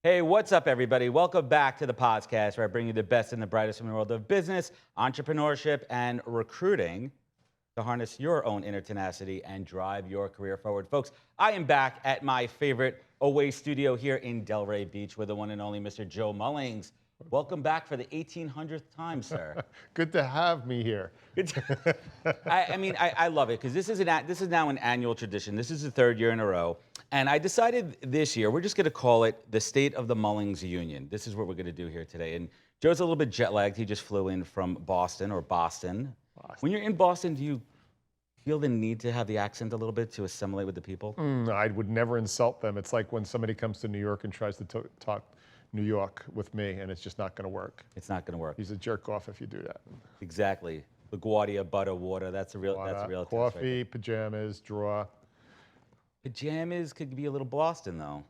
Hey, what's up, everybody? Welcome back to the podcast where I bring you the best and the brightest from the world of business, entrepreneurship, and recruiting to harness your own inner tenacity and drive your career forward. Folks, I am back at my favorite away studio here in Delray Beach with the one and only Mr. Joe Mullings. Welcome back for the 1800th time, sir. Good to have me here. I love it because this is now an annual tradition. This is the third year in a row. And I decided this year, we're just going to call it the State of the Mullings Union. This is what we're going to do here today. And Joe's a little bit jet lagged. He just flew in from Boston or Boston. When you're in Boston, do you feel the need to have the accent a little bit to assimilate with the people? I would never insult them. It's like when somebody comes to New York and tries to talk New York with me, and it's just not going to work. It's not going to work. He's a jerk off if you do that. Exactly. LaGuardia, butter, water. That's a real test right Coffee, there. pajamas, draw. Pajamas could be a little Boston, though.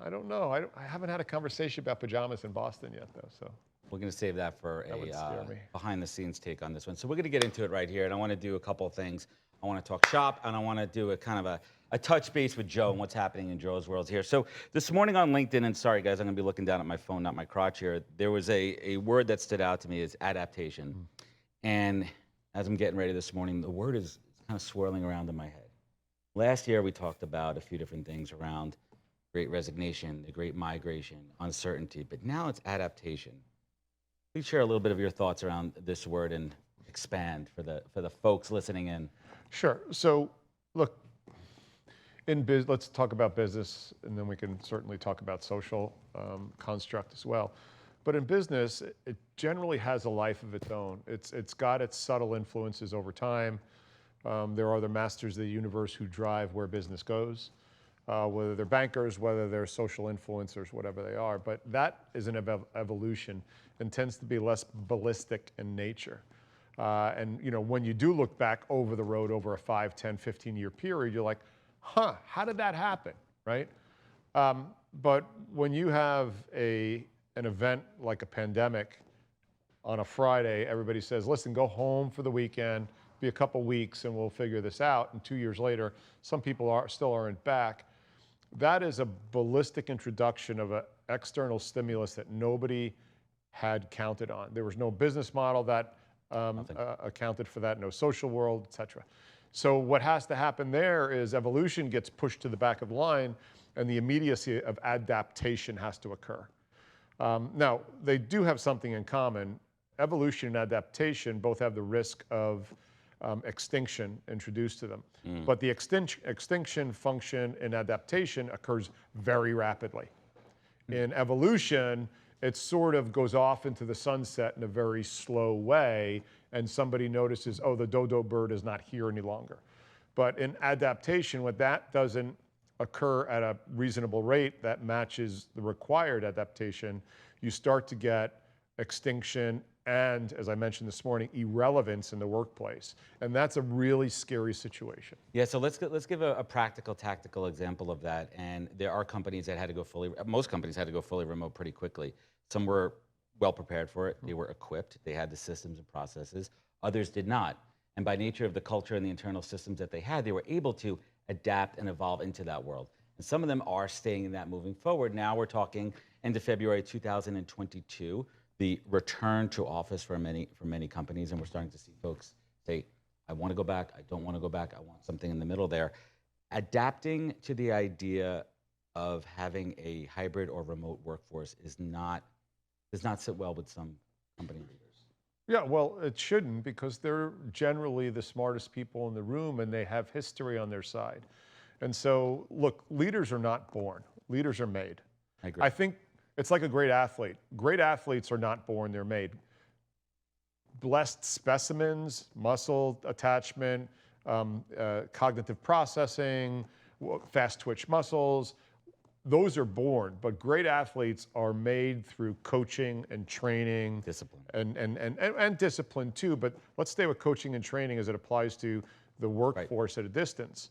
I don't know. I haven't had a conversation about pajamas in Boston yet, though. So we're going to save that for would scare me. behind-the-scenes take on this one. So we're going to get into it right here, and I want to do a couple of things. I want to talk shop, and I want to do a kind of a touch base with Joe and what's happening in Joe's world here. So this morning on LinkedIn, and sorry guys, I'm going to be looking down at my phone, not my crotch here. There was a word that stood out to me is adaptation. And as I'm getting ready this morning, the word is kind of swirling around in my head. Last year, we talked about a few different things around great resignation, the great migration, uncertainty, but now it's adaptation. Please share a little bit of your thoughts around this word and expand for the folks listening in. Sure. So look, let's talk about business, and then we can certainly talk about social construct as well. But in business, it generally has a life of its own. It's got its subtle influences over time. There are the masters of the universe who drive where business goes, whether they're bankers, whether they're social influencers, whatever they are. But that is an evolution and tends to be less ballistic in nature. And when you do look back over the road over a 5, 10, 15-year period, you're like, how did that happen, right? But when you have an event like a pandemic on a Friday, everybody says, listen, go home for the weekend, be a couple weeks, and we'll figure this out. And 2 years later, some people still aren't back. That is a ballistic introduction of an external stimulus that nobody had counted on. There was no business model that accounted for that, no social world, et cetera. So what has to happen there is evolution gets pushed to the back of the line, and the immediacy of adaptation has to occur. Now, they do have something in common. Evolution and adaptation both have the risk of extinction introduced to them. But the extinction function in adaptation occurs very rapidly. In evolution, it sort of goes off into the sunset in a very slow way, and somebody notices, oh, the dodo bird is not here any longer. But in adaptation, when that doesn't occur at a reasonable rate that matches the required adaptation, you start to get extinction and, as I mentioned this morning, irrelevance in the workplace. And that's a really scary situation. Yeah, so let's give a practical, tactical example of that. And there are companies that had to go most companies had to go fully remote pretty quickly. Some were well prepared for it. They were equipped. They had the systems and processes. Others did not. And by nature of the culture and the internal systems that they had, they were able to adapt and evolve into that world. And some of them are staying in that moving forward. Now we're talking end of February 2022. The return to office for many companies, and we're starting to see folks say, I want to go back, I don't want to go back, I want something in the middle there. Adapting to the idea of having a hybrid or remote workforce does not sit well with some company leaders. Yeah, well, it shouldn't, because they're generally the smartest people in the room, and they have history on their side. And so, look, leaders are not born, leaders are made. I agree. I think it's like a great athlete. Great athletes are not born, they're made. Blessed specimens, muscle attachment, cognitive processing, fast twitch muscles, those are born, but great athletes are made through coaching and training. Discipline. And discipline too, but let's stay with coaching and training as it applies to the workforce at a distance.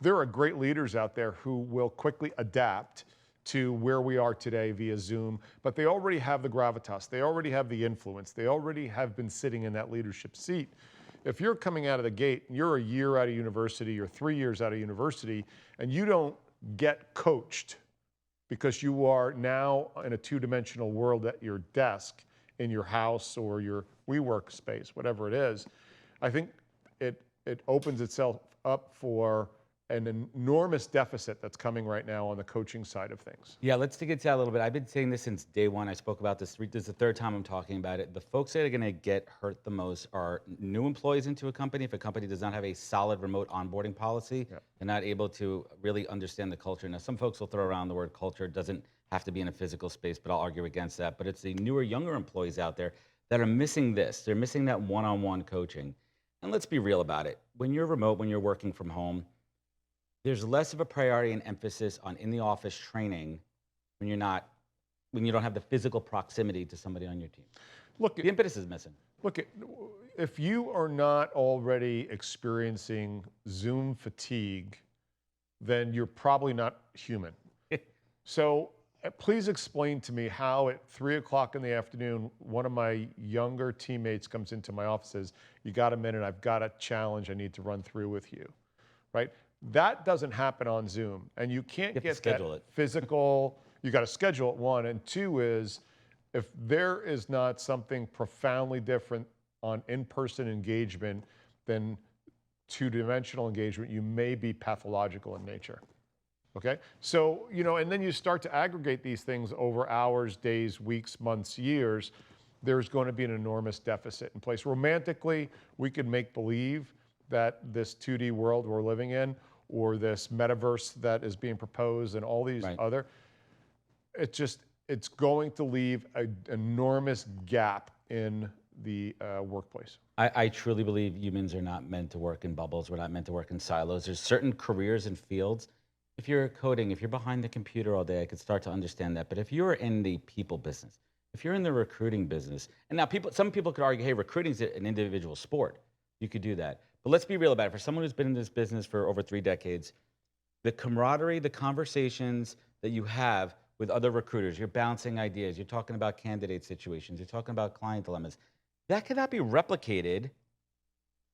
There are great leaders out there who will quickly adapt to where we are today via Zoom, but they already have the gravitas, they already have the influence, they already have been sitting in that leadership seat. If you're coming out of the gate, you're a year out of university, you're 3 years out of university, and you don't get coached because you are now in a two-dimensional world at your desk, in your house or your WeWork space, whatever it is. I think it opens itself up for an enormous deficit that's coming right now on the coaching side of things. Yeah, let's dig into that a little bit. I've been saying this since day one. I spoke about this. This is the third time I'm talking about it. The folks that are going to get hurt the most are new employees into a company. If a company does not have a solid remote onboarding policy, they're not able to really understand the culture. Now, some folks will throw around the word culture. It doesn't have to be in a physical space, but I'll argue against that. But it's the newer, younger employees out there that are missing this. They're missing that one-on-one coaching. And let's be real about it. When you're remote, when you're working from home, there's less of a priority and emphasis on in the office training when you don't have the physical proximity to somebody on your team. Look, The impetus is missing. look, if you are not already experiencing Zoom fatigue, then you're probably not human. So please explain to me how at 3 o'clock in the afternoon, one of my younger teammates comes into my office and says, "You got a minute, I've got a challenge I need to run through with you," right? That doesn't happen on Zoom, and you can't get that physical. You got to schedule it, one, and two is if there is not something profoundly different on in-person engagement than two-dimensional engagement, you may be pathological in nature. Okay, so and then you start to aggregate these things over hours, days, weeks, months, years. There's going to be an enormous deficit in place. Romantically, we could make believe that this 2D world we're living in, or this metaverse that is being proposed, and all these other, it's going to leave an enormous gap in the workplace. I truly believe humans are not meant to work in bubbles. We're not meant to work in silos. There's certain careers and fields. If you're coding, if you're behind the computer all day, I could start to understand that. But if you're in the people business, if you're in the recruiting business, and now some people could argue, hey, recruiting is an individual sport. You could do that. But let's be real about it. For someone who's been in this business for over 3 decades, the camaraderie, the conversations that you have with other recruiters, you're bouncing ideas, you're talking about candidate situations, you're talking about client dilemmas, that cannot be replicated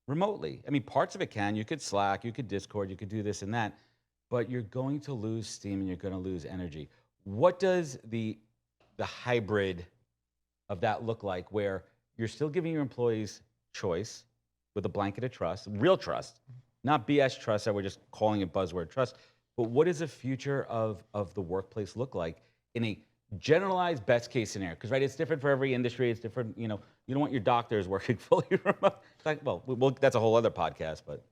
remotely. I mean, parts of it can. You could Slack, you could Discord, you could do this and that, but you're going to lose steam and you're going to lose energy. What does the hybrid of that look like, where you're still giving your employees choice with a blanket of trust, real trust, not BS trust that we're just calling it buzzword trust, but what does the future of the workplace look like in a generalized best case scenario? Because it's different for every industry. It's different. You don't want your doctors working fully remote. Well, that's a whole other podcast. But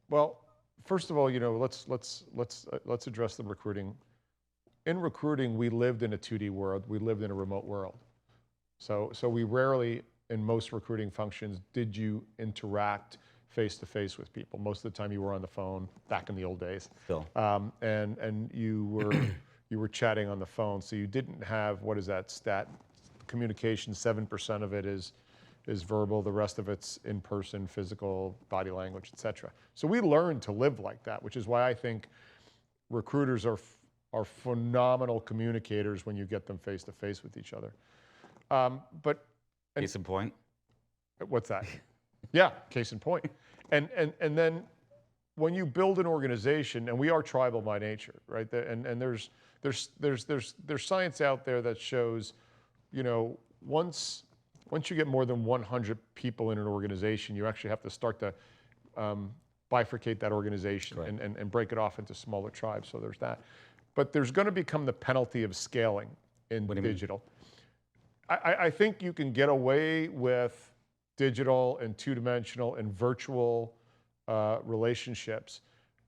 first of all, let's address the recruiting. In recruiting, we lived in a 2D world. We lived in a remote world. So we rarely, in most recruiting functions, did you interact face-to-face with people. Most of the time you were on the phone, back in the old days. Still. And you were chatting on the phone. So you didn't have, what is that stat? Communication, 7% of it is verbal. The rest of it's in-person, physical, body language, et cetera. So we learned to live like that, which is why I think recruiters are phenomenal communicators when you get them face-to-face with each other. Case in point? What's that? Yeah, case in point. And then when you build an organization, and we are tribal by nature, right? And there's science out there that shows, once you get more than 100 people in an organization, you actually have to start to bifurcate that organization and break it off into smaller tribes. So there's that. But there's going to become the penalty of scaling in digital. I think you can get away with digital and two-dimensional and virtual relationships,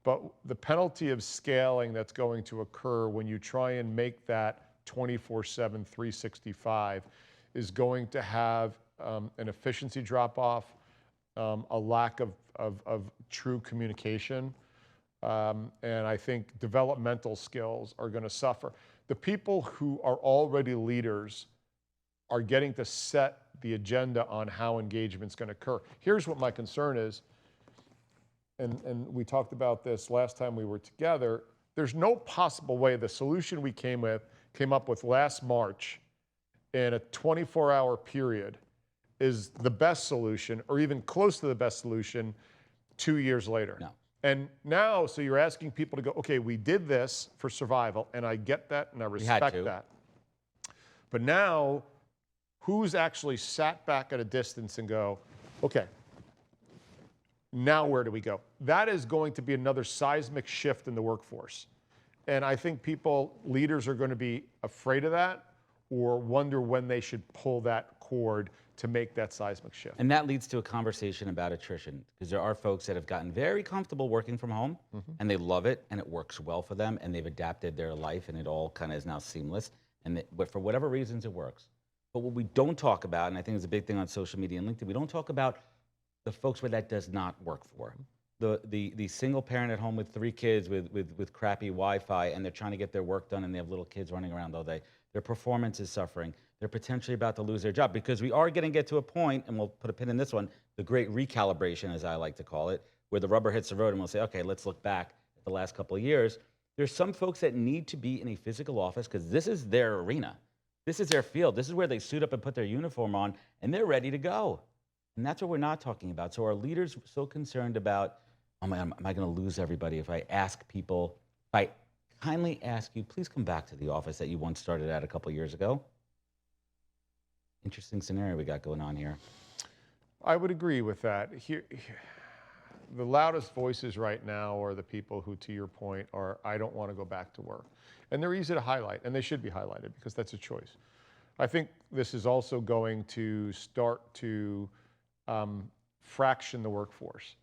but the penalty of scaling that's going to occur when you try and make that 24/7, 365 is going to have an efficiency drop-off, a lack of true communication, and I think developmental skills are going to suffer. The people who are already leaders are getting to set the agenda on how engagement's going to occur. Here's what my concern is, and we talked about this last time we were together. There's no possible way the solution we came up with last March in a 24-hour period is the best solution, or even close to the best solution 2 years later. No. And now, so you're asking people to go, okay, we did this for survival, and I get that, and I respect that. But now, who's actually sat back at a distance and go, okay, now where do we go? That is going to be another seismic shift in the workforce. And I think leaders are going to be afraid of that or wonder when they should pull that cord to make that seismic shift. And that leads to a conversation about attrition, because there are folks that have gotten very comfortable working from home, and they love it, and it works well for them, and they've adapted their life, and it all kind of is now seamless. But for whatever reasons, it works. But what we don't talk about, and I think it's a big thing on social media and LinkedIn, we don't talk about the folks where that does not work for. The single parent at home with 3 kids with crappy Wi-Fi, and they're trying to get their work done, and they have little kids running around all day. Their performance is suffering. They're potentially about to lose their job, because we are going to get to a point, and we'll put a pin in this one, the great recalibration, as I like to call it, where the rubber hits the road and we'll say, okay, let's look back at the last couple of years. There's some folks that need to be in a physical office because this is their arena. This is their field. This is where they suit up and put their uniform on, and they're ready to go. And that's what we're not talking about. So are leaders so concerned about, oh man, am I going to lose everybody if I ask people, if I kindly ask you, please come back to the office that you once started at a couple of years ago? Interesting scenario we got going on here. I would agree with that. The loudest voices right now are the people who, to your point, are, I don't want to go back to work. And they're easy to highlight, and they should be highlighted because that's a choice. I think this is also going to start to fraction the workforce.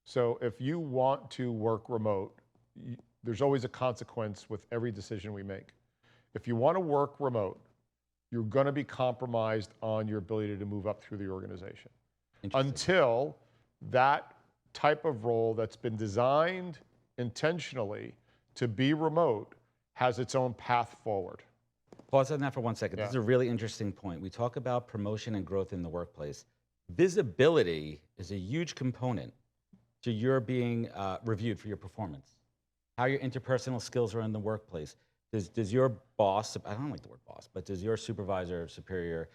So if you want to work remote, there's always a consequence with every decision we make. If you want to work remote, you're going to be compromised on your ability to move up through the organization. Until that type of role that's been designed intentionally to be remote has its own path forward. Pause on that for 1 second. Yeah. This is a really interesting point. We talk about promotion and growth in the workplace. Visibility is a huge component to your being reviewed for your performance. How your interpersonal skills are in the workplace. Does your boss, I don't like the word boss, but does your supervisor, superior,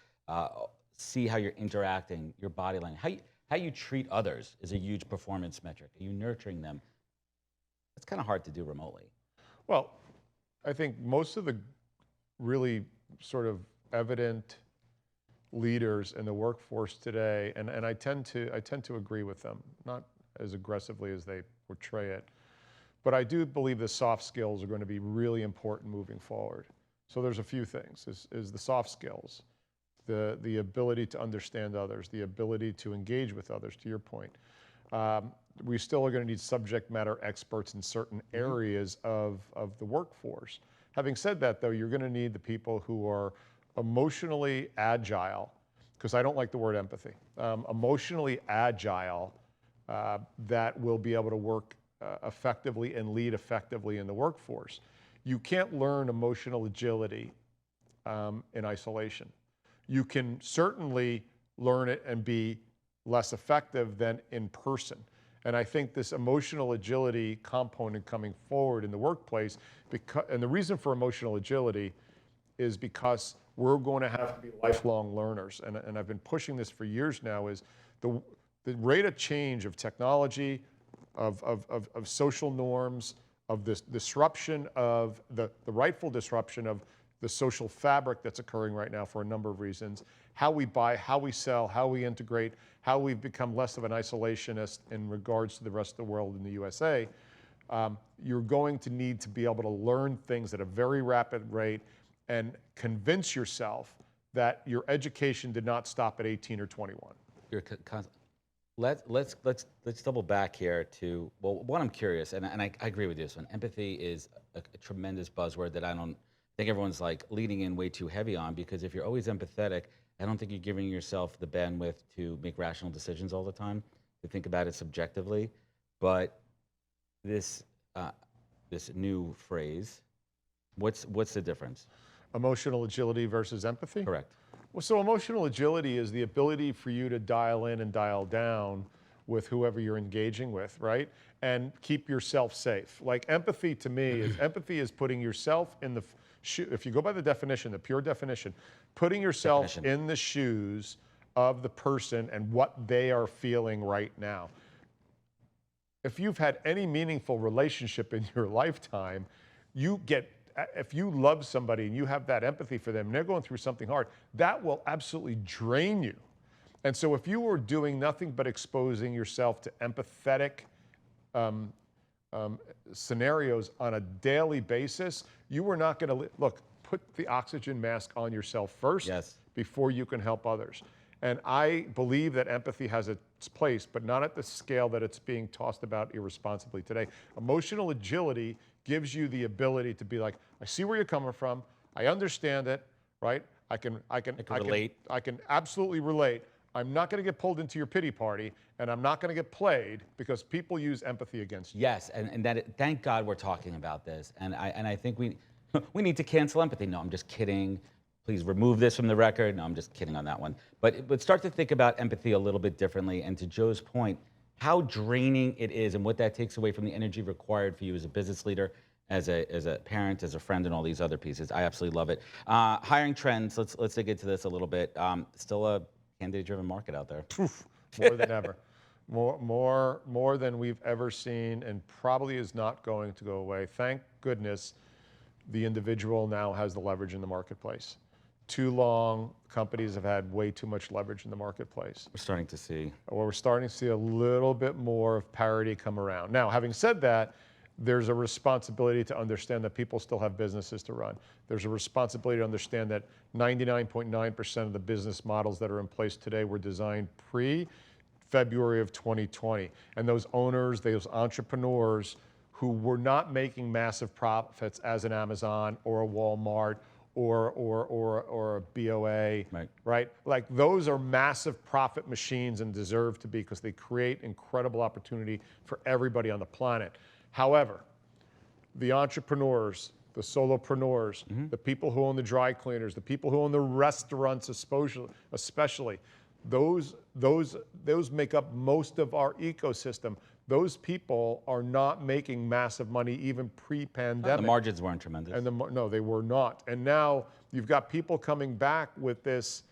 see how you're interacting, your body language? How you treat others is a huge performance metric. Are you nurturing them? It's kind of hard to do remotely. Well, I think most of the really sort of evident leaders in the workforce today, and I tend to agree with them, not as aggressively as they portray it, but I do believe the soft skills are going to be really important moving forward. So there's a few things, is the soft skills, the ability to understand others, the ability to engage with others, to your point. We still are going to need subject matter experts in certain areas of the workforce. Having said that, though, you're going to need the people who are emotionally agile, because I don't like the word empathy, emotionally agile, that will be able to work effectively and lead effectively in the workforce. You can't learn emotional agility in isolation. You can certainly learn it and be less effective than in person. And I think this emotional agility component coming forward in the workplace, and the reason for emotional agility is because we're going to have to be lifelong learners. And I've been pushing this for years now, is the rate of change of technology, of social norms, of this disruption of the rightful disruption of the social fabric that's occurring right now for a number of reasons. How we buy, how we sell, how we integrate, how we've become less of an isolationist in regards to the rest of the world in the USA. You're going to need to be able to learn things at a very rapid rate and convince yourself that your education did not stop at 18 or 21. Let's double back here to, well, one, I'm curious, and I agree with this one. Empathy is a tremendous buzzword that I don't think everyone's like leaning in way too heavy on, because if you're always empathetic, I don't think you're giving yourself the bandwidth to make rational decisions all the time, to think about it subjectively. But this new phrase, what's the difference? Emotional agility versus empathy? Correct. Well, so emotional agility is the ability for you to dial in and dial down with whoever you're engaging with, right? And keep yourself safe. Like empathy to me is putting yourself in the if you go by the definition, the pure definition, putting yourself in the shoes of the person and what they are feeling right now. if you've had any meaningful relationship in your lifetime, if you love somebody and you have that empathy for them and they're going through something hard, that will absolutely drain you. And so if you were doing nothing but exposing yourself to empathetic scenarios on a daily basis, you were not going to look. Put the oxygen mask on yourself first before you can help others. And I believe that empathy has its place, but not at the scale that it's being tossed about irresponsibly today. Emotional agility gives you the ability to be like, I see where you're coming from. I understand it, right? I can relate. I can absolutely relate. I'm not going to get pulled into your pity party, and I'm not going to get played because people use empathy against you. Yes, and thank God we're talking about this. And I think we need to cancel empathy. No, I'm just kidding. Please remove this from the record. No, I'm just kidding on that one. But start to think about empathy a little bit differently. And to Joe's point, how draining it is and what that takes away from the energy required for you as a business leader, as a parent, as a friend, and all these other pieces. I absolutely love it. Hiring trends. Let's dig into this a little bit. Still a candidate-driven market out there. More than ever. More than we've ever seen, and probably is not going to go away. Thank goodness the individual now has the leverage in the marketplace. Too long, companies have had way too much leverage in the marketplace. We're starting to see. Or we're starting to see a little bit more of parity come around. Now, having said that, there's a responsibility to understand that people still have businesses to run. There's a responsibility to understand that 99.9% of the business models that are in place today were designed pre-February of 2020. And those owners, those entrepreneurs who were not making massive profits as an Amazon or a Walmart or a BOA, right? Like those are massive profit machines and deserve to be, because they create incredible opportunity for everybody on the planet. However, the entrepreneurs, the solopreneurs, the people who own the dry cleaners, the people who own the restaurants especially, those make up most of our ecosystem. Those people are not making massive money even pre-pandemic. The margins weren't tremendous. And no, they were not. And now you've got people coming back with this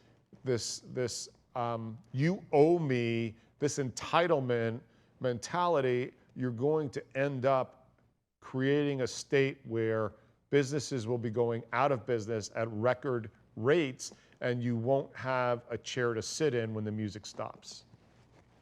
you owe me, this entitlement mentality. You're going to end up creating a state where businesses will be going out of business at record rates, and you won't have a chair to sit in when the music stops.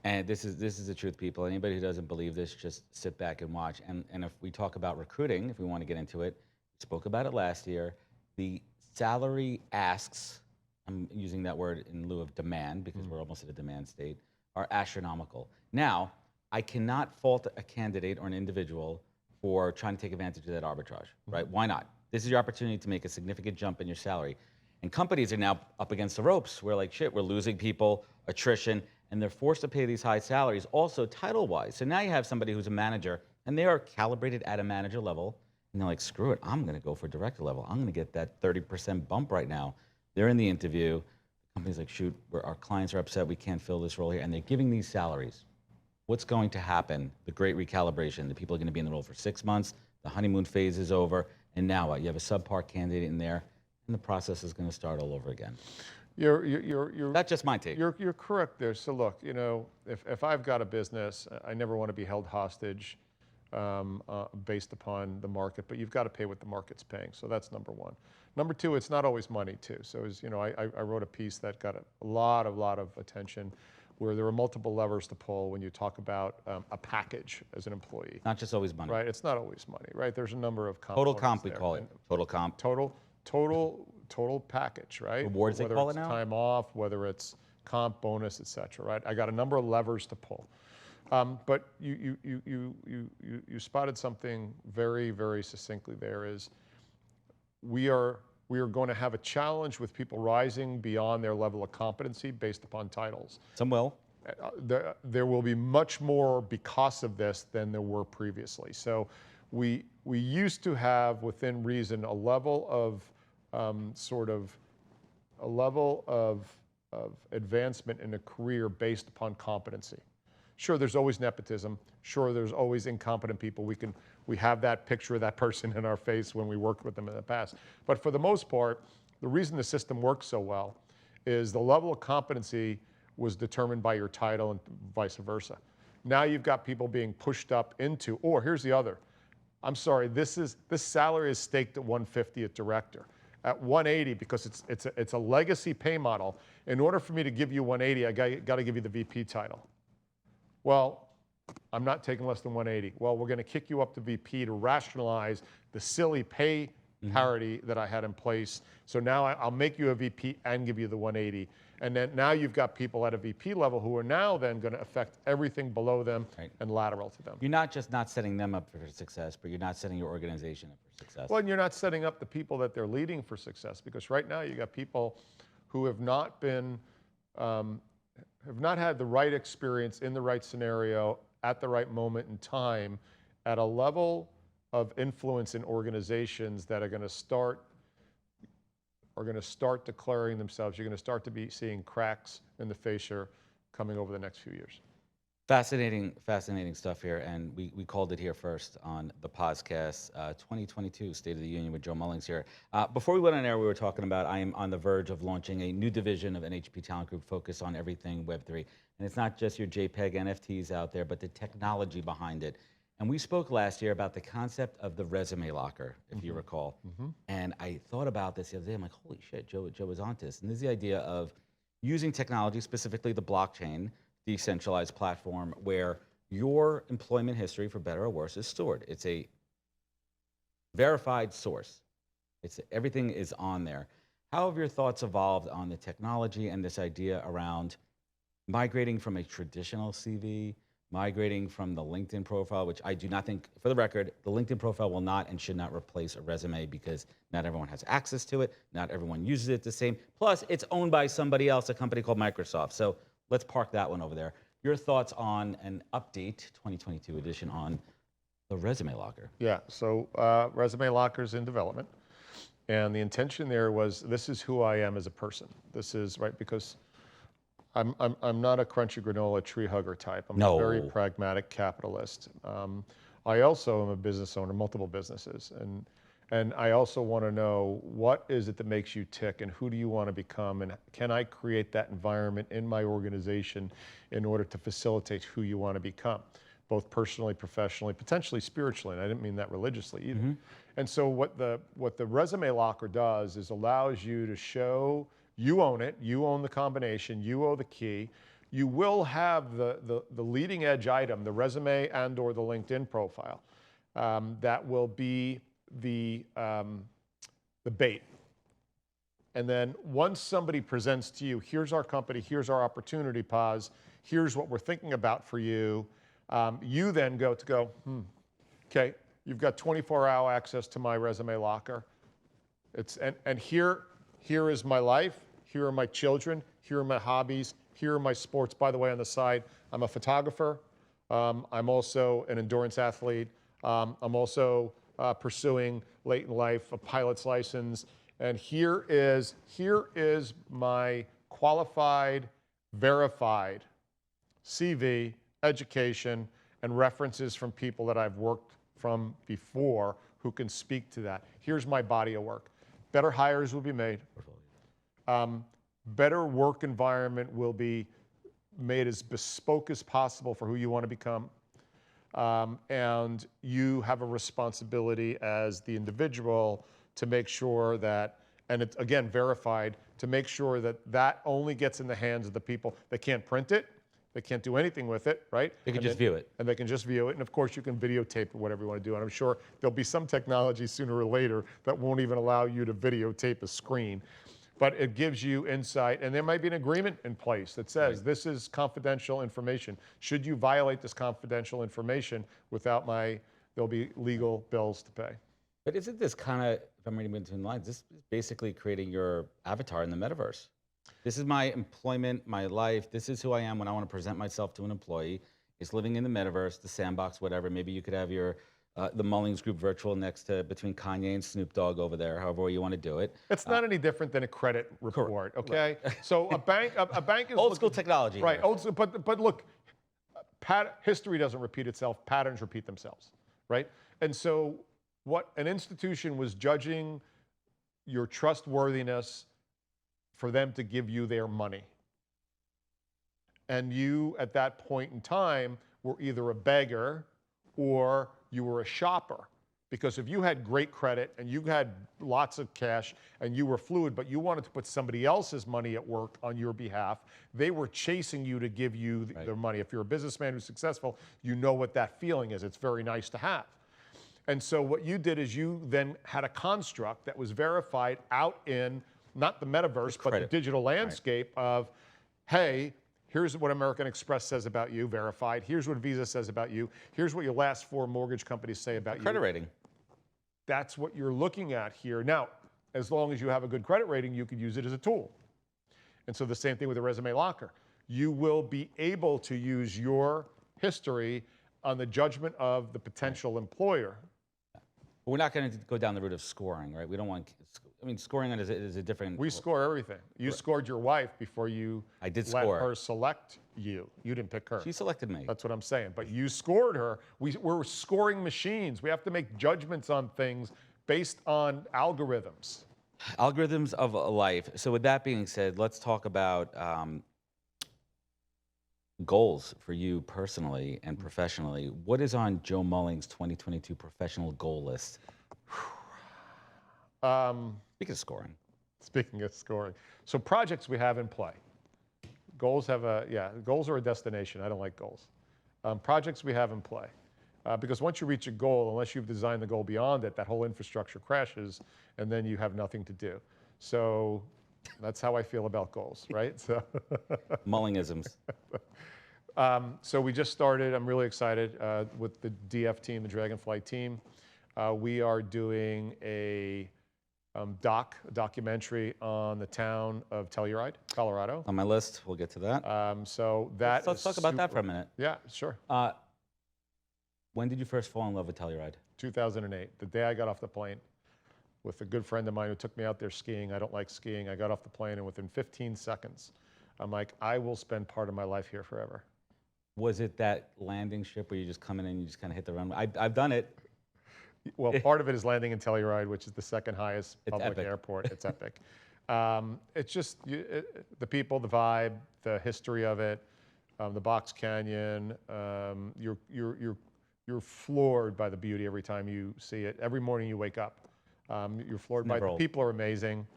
And this is the truth, people. Anybody who doesn't believe this, just sit back and watch. And if we talk about recruiting, if we want to get into it, we spoke about it last year. The salary asks, I'm using that word in lieu of demand because we're almost at a demand state, are astronomical. Now, I cannot fault a candidate or an individual for trying to take advantage of that arbitrage, right? Why not? This is your opportunity to make a significant jump in your salary. And companies are now up against the ropes. We're like, shit, we're losing people, attrition, and they're forced to pay these high salaries, also title-wise. So now you have somebody who's a manager, and they are calibrated at a manager level, and they're like, screw it, I'm gonna go for director level. I'm gonna get that 30% bump right now. They're in the interview. The company's like, shoot, our clients are upset, we can't fill this role here, and they're giving these salaries. What's going to happen? The great recalibration. The people are gonna be in the role for 6 months, the honeymoon phase is over, and now what? You have a subpar candidate in there, and the process is gonna start all over again. That's just my take. You're correct there. So look, you know, if I've got a business, I never want to be held hostage based upon the market, but you've got to pay what the market's paying. So that's number one. Number two, it's not always money too. So as you know, I wrote a piece that got a lot of attention, where there are multiple levers to pull when you talk about a package as an employee. Not just always money. Right. It's not always money. Right. There's a number of total comp we call it. Total comp. Total package, right? Rewards, whether they call it's it now? Time off, whether it's comp, bonus, et cetera, right? I got a number of levers to pull. But you spotted something very, very succinctly there, is we are going to have a challenge with people rising beyond their level of competency based upon titles. Some will. There will be much more because of this than there were previously. So we used to have, within reason, a level of advancement in a career based upon competency. Sure, there's always nepotism. Sure, there's always incompetent people. We have that picture of that person in our face when we worked with them in the past. But for the most part, the reason the system works so well is the level of competency was determined by your title and vice versa. Now you've got people being pushed up into, or here's the other. I'm sorry, this salary is staked at 150 at director. At 180, because it's a legacy pay model, in order for me to give you 180, I got to give you the VP title. Well, I'm not taking less than 180. Well, we're going to kick you up to VP to rationalize the silly pay parity that I had in place. So now I'll make you a VP and give you the 180. And then now you've got people at a VP level who are now then going to affect everything below them and lateral to them. You're not just not setting them up for success, but you're not setting your organization up for success. Well, and you're not setting up the people that they're leading for success, because right now you got people who have not been, have not had the right experience in the right scenario at the right moment in time at a level of influence in organizations that are going to start declaring themselves. You're going to start to be seeing cracks in the fascia coming over the next few years. Fascinating stuff here, and we called it here first on the podcast, 2022 State of the Union with Joe Mullings here. Before we went on air, we were talking about I am on the verge of launching a new division of NHP Talent Group focused on everything Web3. And it's not just your JPEG NFTs out there, but the technology behind it. And we spoke last year about the concept of the resume locker, if you recall. And I thought about this the other day. I'm like, holy shit, Joe was onto this. And this is the idea of using technology, specifically the blockchain, decentralized platform, where your employment history, for better or worse, is stored. It's a verified source. Everything is on there. How have your thoughts evolved on the technology and this idea around migrating from a traditional CV, migrating from the LinkedIn profile, which I do not think, for the record, the LinkedIn profile will not and should not replace a resume, because not everyone has access to it. Not everyone uses it the same. Plus, it's owned by somebody else, a company called Microsoft. So let's park that one over there. Your thoughts on an update, 2022 edition, on the resume locker? Yeah, so resume locker's in development. And the intention there was, this is who I am as a person. This is, right, because I'm not a crunchy granola tree hugger type. I'm a very pragmatic capitalist. I also am a business owner, multiple businesses. And I also want to know, what is it that makes you tick, and who do you want to become, and can I create that environment in my organization in order to facilitate who you want to become, both personally, professionally, potentially spiritually, and I didn't mean that religiously either. And so what the resume locker does is allows you to show, you own it, you own the combination, you own the key. You will have the leading edge item, the resume and or the LinkedIn profile, that will be the bait. And then once somebody presents to you, here's our company, here's our opportunity, Paz, here's what we're thinking about for you, you then go, okay, you've got 24-hour access to my resume locker. And here is my life, here are my children, here are my hobbies, here are my sports. By the way, on the side, I'm a photographer, I'm also an endurance athlete, I'm also pursuing late in life a pilot's license. And here is my qualified, verified CV, education, and references from people that I've worked from before who can speak to that. Here's my body of work. Better hires will be made. Better work environment will be made as bespoke as possible for who you want to become. And you have a responsibility as the individual to make sure that, and it's again verified, to make sure that that only gets in the hands of the people that can't print it, they can't do anything with it, right? They can just view it. And they can just view it. And of course you can videotape or whatever you want to do. And I'm sure there'll be some technology sooner or later that won't even allow you to videotape a screen. But it gives you insight, and there might be an agreement in place that says, this is confidential information. Should you violate this confidential information there'll be legal bills to pay. But isn't this kind of, if I'm reading between the lines, this is basically creating your avatar in the metaverse? This is my employment, my life. This is who I am when I want to present myself to an employee. It's living in the metaverse, the sandbox, whatever. Maybe you could have your the Mullings Group virtual next to between Kanye and Snoop Dogg over there, however way you want to do it. It's not any different than a credit report, okay? Right. So a bank is old school technology, right? Old school, but look, history doesn't repeat itself. Patterns repeat themselves, right? And so what an institution was judging your trustworthiness for them to give you their money. And you, at that point in time, were either a beggar or you were a shopper. Because if you had great credit and you had lots of cash and you were fluid, but you wanted to put somebody else's money at work on your behalf, they were chasing you to give you their money. If you're a businessman who's successful, you know what that feeling is. It's very nice to have. And so what you did is you then had a construct that was verified out in, not the metaverse, but the digital landscape of, hey, here's what American Express says about you, verified. Here's what Visa says about you. Here's what your last 4 mortgage companies say about you. Credit rating. That's what you're looking at here. Now, as long as you have a good credit rating, you could use it as a tool. And so the same thing with the resume locker. You will be able to use your history on the judgment of the potential employer. We're not going to go down the route of scoring, right? We don't want, I mean, scoring is a different. We score everything. You scored your wife before you let her select you. You didn't pick her. She selected me. That's what I'm saying. But you scored her. We're scoring machines. We have to make judgments on things based on algorithms. Algorithms of life. So with that being said, let's talk about goals for you personally and professionally. What is on Joe Mullings' 2022 professional goal list? Speaking of scoring. Speaking of scoring. So projects we have in play. Goals goals are a destination. I don't like goals. Projects we have in play. Because once you reach a goal, unless you've designed the goal beyond it, that whole infrastructure crashes and then you have nothing to do. So that's how I feel about goals, right? So Mullingisms. So we just started, I'm really excited with the DF team, the DragonFly team. We are doing a documentary on the town of Telluride, Colorado. On my list, we'll get to that. So that let's talk about that for a minute. Yeah, sure. When did you first fall in love with Telluride? 2008, the day I got off the plane with a good friend of mine who took me out there skiing. I don't like skiing. I got off the plane and within 15 seconds, I'm like, I will spend part of my life here forever. Was it that landing strip where you just come in and you just kind of hit the runway? I've done it. Well, part of it is landing in Telluride, which is the second highest public airport. It's epic. It's just the people, the vibe, the history of it, the Box Canyon. You're floored by the beauty every time you see it. Every morning you wake up, you're floored by it. The people are amazing.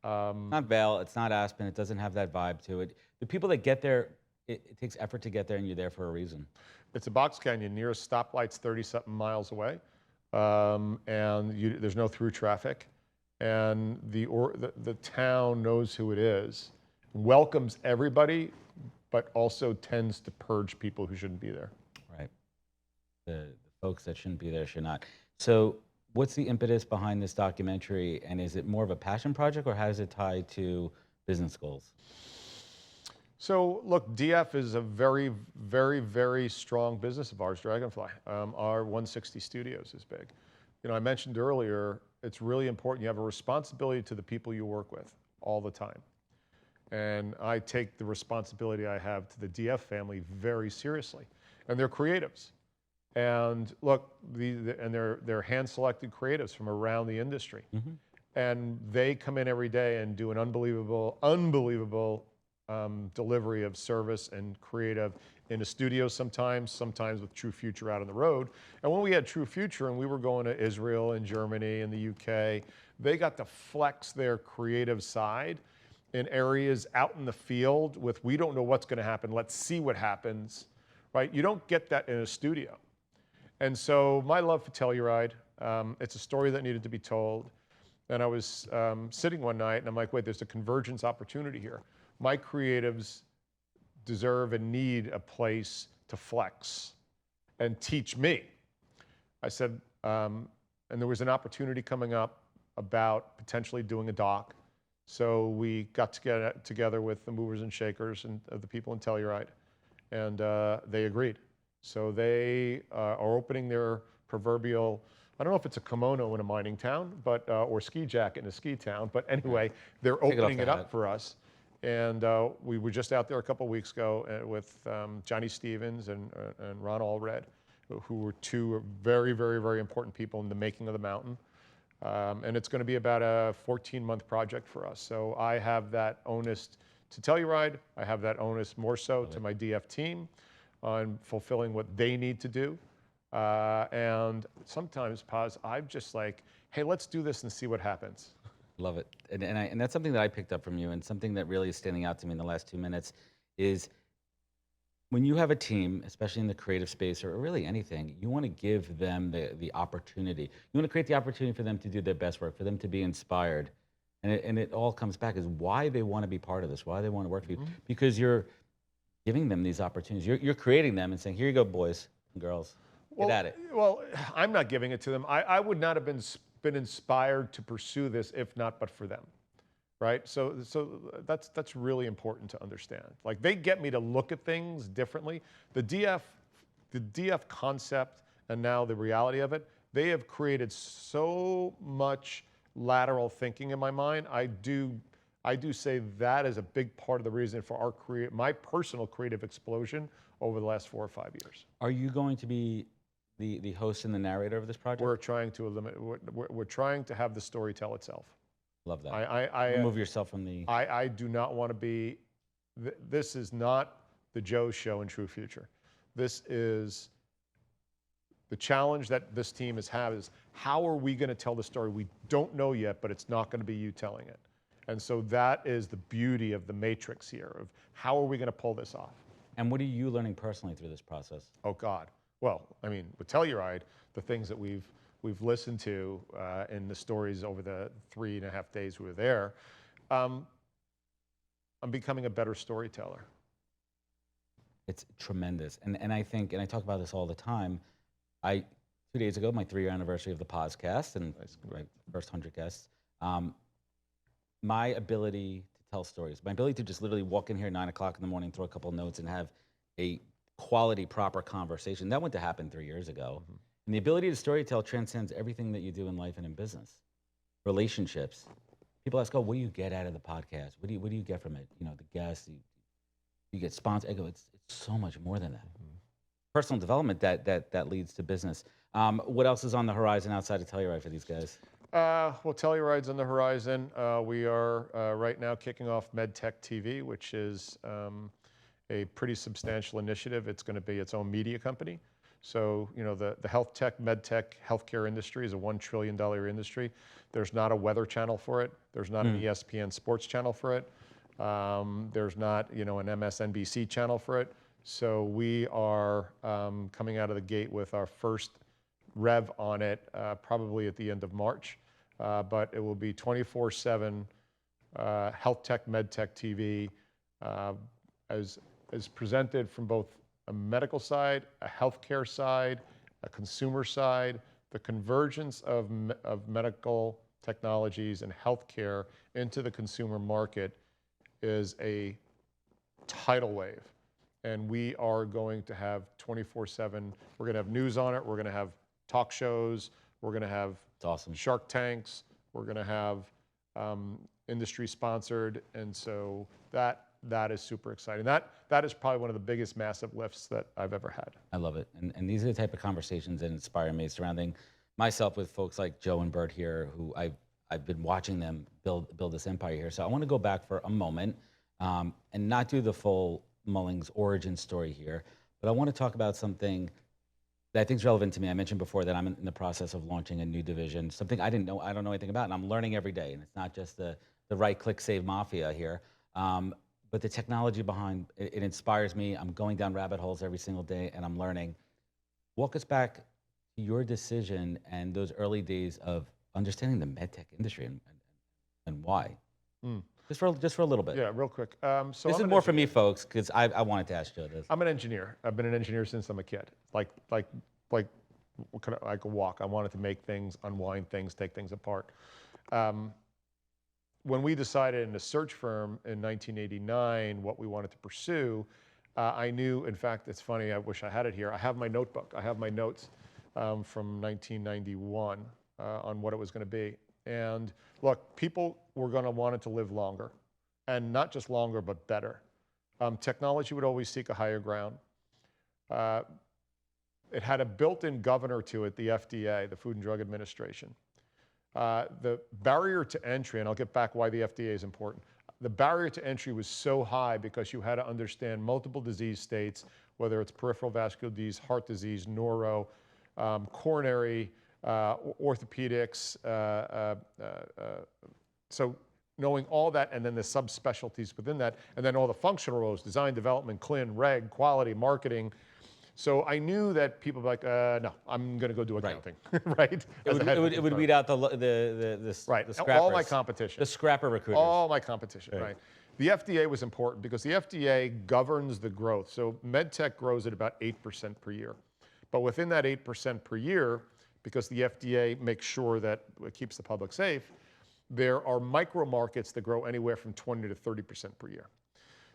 Not Vail, it's not Aspen. It doesn't have that vibe to it. The people that get there, it takes effort to get there, and you're there for a reason. It's a box canyon. Nearest stoplight's 30-something miles away, and there's no through traffic. And the town knows who it is, welcomes everybody, but also tends to purge people who shouldn't be there. Right. The folks that shouldn't be there should not. So what's the impetus behind this documentary, and is it more of a passion project, or how does it tie to business goals? So look, DF is a very, very, very strong business of ours, DragonFly. Our 160 studios is big. You know, I mentioned earlier, it's really important. You have a responsibility to the people you work with all the time. And I take the responsibility I have to the DF family very seriously. And they're creatives. And look, they're hand-selected creatives from around the industry. Mm-hmm. And they come in every day and do an unbelievable delivery of service and creative in a studio sometimes with True Future out on the road. And when we had True Future and we were going to Israel and Germany and the UK, they got to flex their creative side in areas out in the field with, we don't know what's going to happen, let's see what happens, right? You don't get that in a studio. And so my love for Telluride, it's a story that needed to be told. And I was sitting one night and I'm like, wait, there's a convergence opportunity here. My creatives deserve and need a place to flex and teach me. I said, and there was an opportunity coming up about potentially doing a doc. So we got together with the movers and shakers and the people in Telluride, and they agreed. So they are opening their proverbial, I don't know if it's a kimono in a mining town, but or ski jacket in a ski town, but anyway, they're opening it up for us. And we were just out there a couple of weeks ago with Johnny Stevens and Ron Allred, who were two very, very, very important people in the making of the mountain. And it's going to be about a 14-month project for us. So I have that onus to Telluride. I have that onus more so to my DF team. on fulfilling what they need to do. And sometimes, Paz, I'm just like, hey, let's do this and see what happens. Love it. And that's something that I picked up from you, and something that really is standing out to me in the last 2 minutes is when you have a team, especially in the creative space or really anything, you want to give them the opportunity. You want to create the opportunity for them to do their best work, for them to be inspired. And it all comes back is why they want to be part of this, why they want to work for you. Because you're giving them these opportunities. You're creating them and saying, here you go, boys and girls, get at it. Well, I'm not giving it to them. I would not have been inspired to pursue this if not but for them. Right? So that's really important to understand. Like, they get me to look at things differently. The DF concept and now the reality of it, they have created so much lateral thinking in my mind. I do say that is a big part of the reason for my personal creative explosion over the last 4 or 5 years. Are you going to be the host and the narrator of this project? We're trying to we're trying to have the story tell itself. Love that. Remove yourself from the... I do not want to be... This is not the Joe Show in True Future. This is... The challenge that this team has had is, how are we going to tell the story? We don't know yet, but it's not going to be you telling it. And so that is the beauty of the matrix here, of how are we going to pull this off? And what are you learning personally through this process? Oh, God. Well, I mean, with Telluride, the things that we've listened to in the stories over the 3.5 days we were there, I'm becoming a better storyteller. It's tremendous. And I think, and I talk about this all the time, 2 days ago, my 3-year anniversary of the podcast, and my first 100 guests, my ability to tell stories, my ability to just literally walk in here at 9 o'clock in the morning, throw a couple of notes and have a quality, proper conversation, that went to happen 3 years ago. And the ability to storytell transcends everything that you do in life and in business. Relationships. People ask, oh, what do you get out of the podcast? What do you get from it? You know, the guests, you get sponsors. I go, it's so much more than that. Personal development that leads to business. What else is on the horizon outside of Telluride for these guys? Well, Telluride's on the horizon. We are right now kicking off MedTech TV, which is a pretty substantial initiative. It's going to be its own media company. So, you know, the health tech, medtech, healthcare industry is a $1 trillion industry. There's not a weather channel for it. There's not an ESPN sports channel for it. There's not, you know, an MSNBC channel for it. So we are coming out of the gate with our first rev on it, probably at the end of March. But it will be 24/7 health tech, medtech TV, as presented from both a medical side, a healthcare side, a consumer side. The convergence of medical technologies and healthcare into the consumer market is a tidal wave. And we are going to have 24/7, we're going to have news on it, we're going to have talk shows, we're going to have Shark Tanks, we're going to have industry sponsored, and so that is super exciting. That is probably one of the biggest massive lifts that I've ever had. I love it. And these are the type of conversations that inspire me, surrounding myself with folks like Joe and Bert here, who I've been watching them build this empire here. So I want to go back for a moment and not do the full Mullings origin story here, but I want to talk about something that I think is relevant to me. I mentioned before that I'm in the process of launching a new division, something I don't know anything about, and I'm learning every day. And it's not just the right-click save mafia here, but the technology behind it, it inspires me. I'm going down rabbit holes every single day, and I'm learning. Walk us back to your decision and those early days of understanding the medtech industry and why. Just for a little bit. Yeah, real quick. So this is more for me, folks, because I wanted to ask Joe this. I'm an engineer. I've been an engineer since I'm a kid. Like kind of like a walk. I wanted to make things, unwind things, take things apart. When we decided in a search firm in 1989 what we wanted to pursue, I knew, in fact, it's funny, I wish I had it here. I have my notebook. I have my notes from 1991 on what it was going to be. And look, people were going to want it to live longer, and not just longer, but better. Technology would always seek a higher ground. It had a built-in governor to it, the FDA, the Food and Drug Administration. The barrier to entry, and I'll get back why the FDA is important. The barrier to entry was so high because you had to understand multiple disease states whether it's peripheral vascular disease, heart disease, neuro, coronary, orthopedics. So knowing all that, and then the subspecialties within that, and then all the functional roles, design, development, clin, reg, quality, marketing. So I knew that people were like, no, I'm going to go do accounting, right? It would weed out the right. the scrappers. All my competition. The scrapper recruiters. All my competition, right. The FDA was important because the FDA governs the growth. So medtech grows at about 8% per year. But within that 8% per year, because the FDA makes sure that it keeps the public safe, there are micro markets that grow anywhere from 20 to 30% per year.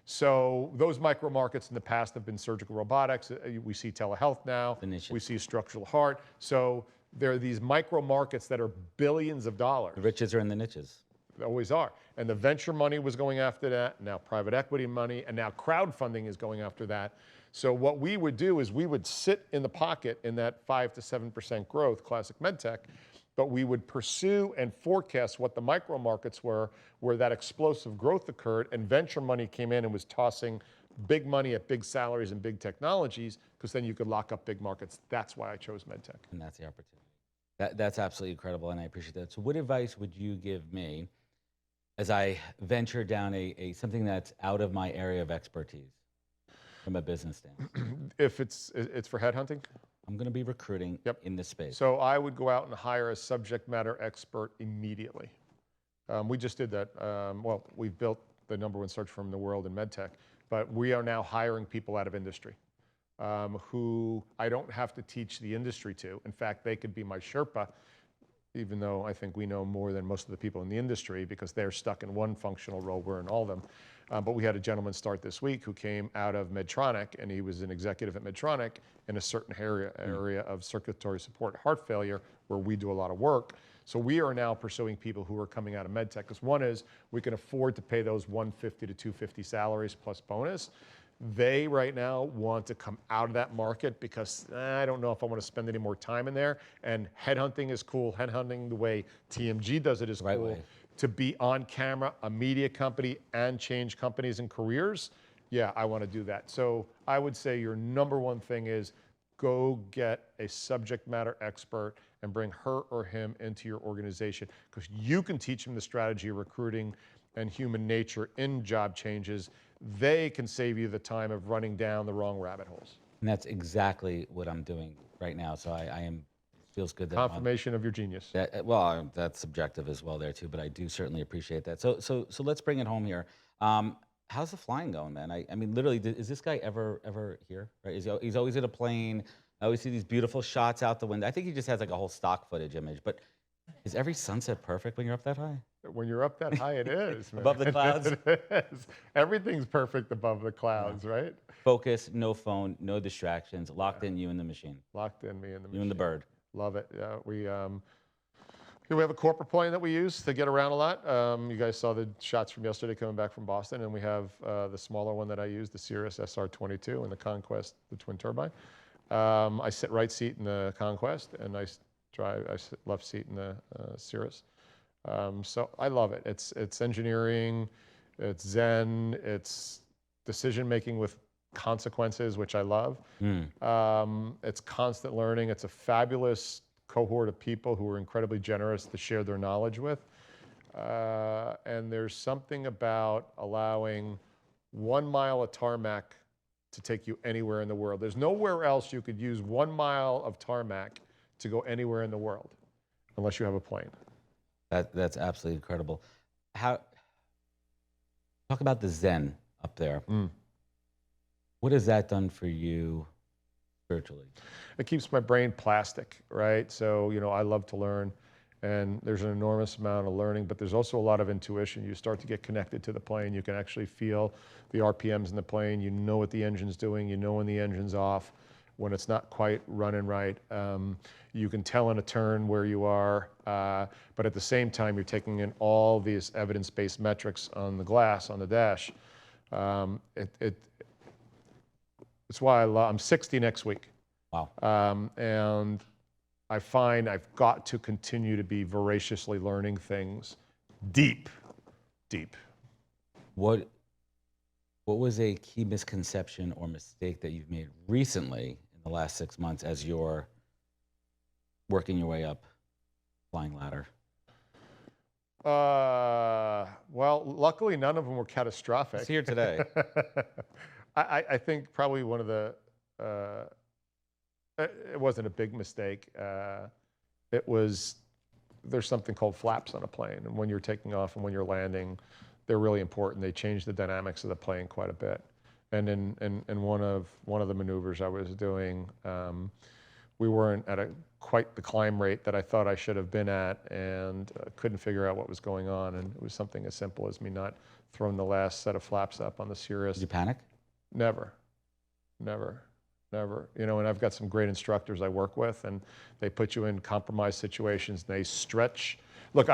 So those micro markets in the past have been surgical robotics. We see telehealth now. We see structural heart. So there are these micro markets that are billions of dollars. The riches are in the niches. They always are. And the venture money was going after that. Now private equity money, and now crowdfunding is going after that. So what we would do is we would sit in the pocket in that 5 to 7% growth, classic medtech, but we would pursue and forecast what the micro markets were, where that explosive growth occurred, and venture money came in and was tossing big money at big salaries and big technologies, because then you could lock up big markets. That's why I chose medtech. And that's the opportunity. That's absolutely incredible, and I appreciate that. So what advice would you give me as I venture down something that's out of my area of expertise from a business standpoint? If it's for headhunting? I'm going to be recruiting in this space. So I would go out and hire a subject matter expert immediately. We just did that. Well, we've built the #1 search firm in the world in medtech, but we are now hiring people out of industry who I don't have to teach the industry to. In fact, they could be my Sherpa, even though I think we know more than most of the people in the industry because they're stuck in one functional role, we're in all of them. But we had a gentleman start this week who came out of Medtronic, and he was an executive at Medtronic in a certain area of circulatory support, heart failure, where we do a lot of work. So we are now pursuing people who are coming out of medtech, because one is we can afford to pay those 150 to 250 salaries plus bonus. They right now want to come out of that market because I don't know if I want to spend any more time in there. And headhunting is cool. Headhunting the way TMG does it is cool. To be on camera, a media company, and change companies and careers, yeah, I want to do that. So I would say your #1 thing is go get a subject matter expert and bring her or him into your organization, because you can teach them the strategy of recruiting and human nature in job changes. They can save you the time of running down the wrong rabbit holes. And that's exactly what I'm doing right now. So I am, feels good. That confirmation of your genius. Well, that's subjective as well there too, but I do certainly appreciate that. So let's bring it home here. How's the flying going, man? I mean, literally, is this guy ever here? Right? He's always in a plane. I always see these beautiful shots out the window. I think he just has like a whole stock footage image, but is every sunset perfect when you're up that high? When you're up that high, it is, man. Above the clouds? It is. Everything's perfect above the clouds, right? Focus, no phone, no distractions, locked in you and the machine. Locked in me and the machine. You and the bird. Love it. Yeah, we have a corporate plane that we use to get around a lot. You guys saw the shots from yesterday coming back from Boston, and we have the smaller one that I use, the Cirrus SR-22, and the Conquest, the twin turbine. I sit right seat in the Conquest, and I sit left seat in the Cirrus. So I love it. It's engineering, it's zen, it's decision making with consequences, which I love. It's constant learning. It's a fabulous cohort of people who are incredibly generous to share their knowledge with. And there's something about allowing 1 mile of tarmac to take you anywhere in the world. There's nowhere else you could use 1 mile of tarmac to go anywhere in the world, unless you have a plane. That's absolutely incredible. Talk about the Zen up there. What has that done for you spiritually? It keeps my brain plastic, right? So, I love to learn, and there's an enormous amount of learning, but there's also a lot of intuition. You start to get connected to the plane. You can actually feel the RPMs in the plane. You know what the engine's doing. You know when the engine's off, when it's not quite running right. You can tell in a turn where you are, but at the same time, you're taking in all these evidence-based metrics on the glass, on the dash. It's why I'm 60 next week. Wow. And I find I've got to continue to be voraciously learning things deep. What was a key misconception or mistake that you've made recently in the last 6 months as you're working your way up flying ladder? Well, luckily none of them were catastrophic. It's here today. I think probably one of the, it wasn't a big mistake. There's something called flaps on a plane. And when you're taking off and when you're landing, they're really important. They change the dynamics of the plane quite a bit. And in one of the maneuvers I was doing, we weren't at quite the climb rate that I thought I should have been at, and couldn't figure out what was going on. And it was something as simple as me not throwing the last set of flaps up on the Cirrus. Did you panic? Never. You know, and I've got some great instructors I work with, and they put you in compromised situations, and they stretch. Look,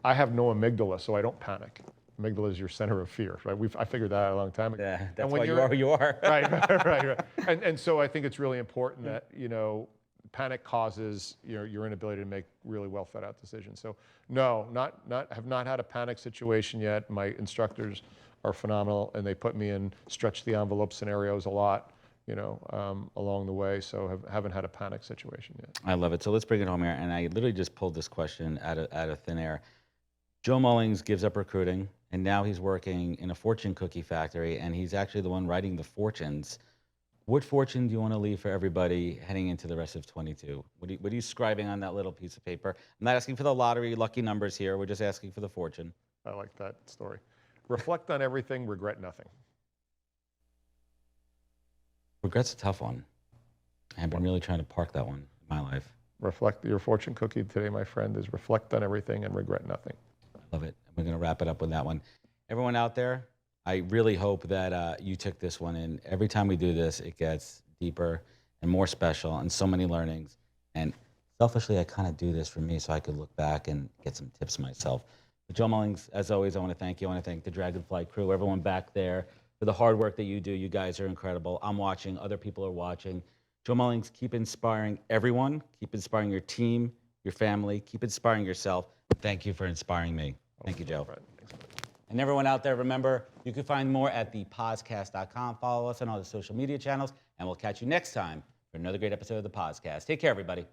I have no amygdala, so I don't panic. Amygdala is your center of fear, right? I figured that out a long time ago. Yeah, that's why you are who you are. Right. And so I think it's really important that, you know, panic causes your inability to make really well thought out decisions. So no, have not had a panic situation yet. My instructors are phenomenal, and they put me in stretch the envelope scenarios a lot, you know, along the way. So haven't had a panic situation yet. I love it. So let's bring it home here. And I literally just pulled this question out of thin air. Joe Mullings gives up recruiting, and now he's working in a fortune cookie factory, and he's actually the one writing the fortunes. What fortune do you want to leave for everybody heading into the rest of 22? What are you scribing on that little piece of paper? I'm not asking for the lottery, lucky numbers here. We're just asking for the fortune. I like that story. Reflect on everything, regret nothing. Regret's a tough one. I've been really trying to park that one in my life. Reflect. Your fortune cookie today, my friend, is reflect on everything and regret nothing. Love it. We're going to wrap it up with that one. Everyone out there, I really hope that you took this one in. Every time we do this, it gets deeper and more special and so many learnings. And selfishly, I kind of do this for me so I could look back and get some tips myself. But Joe Mullings, as always, I want to thank you. I want to thank the DragonFly crew, everyone back there, for the hard work that you do. You guys are incredible. I'm watching. Other people are watching. Joe Mullings, keep inspiring everyone. Keep inspiring your team, your family. Keep inspiring yourself. Thank you for inspiring me. Thank you, Joe. And everyone out there, remember, you can find more at thepodcast.com. Follow us on all the social media channels, and we'll catch you next time for another great episode of the podcast. Take care, everybody.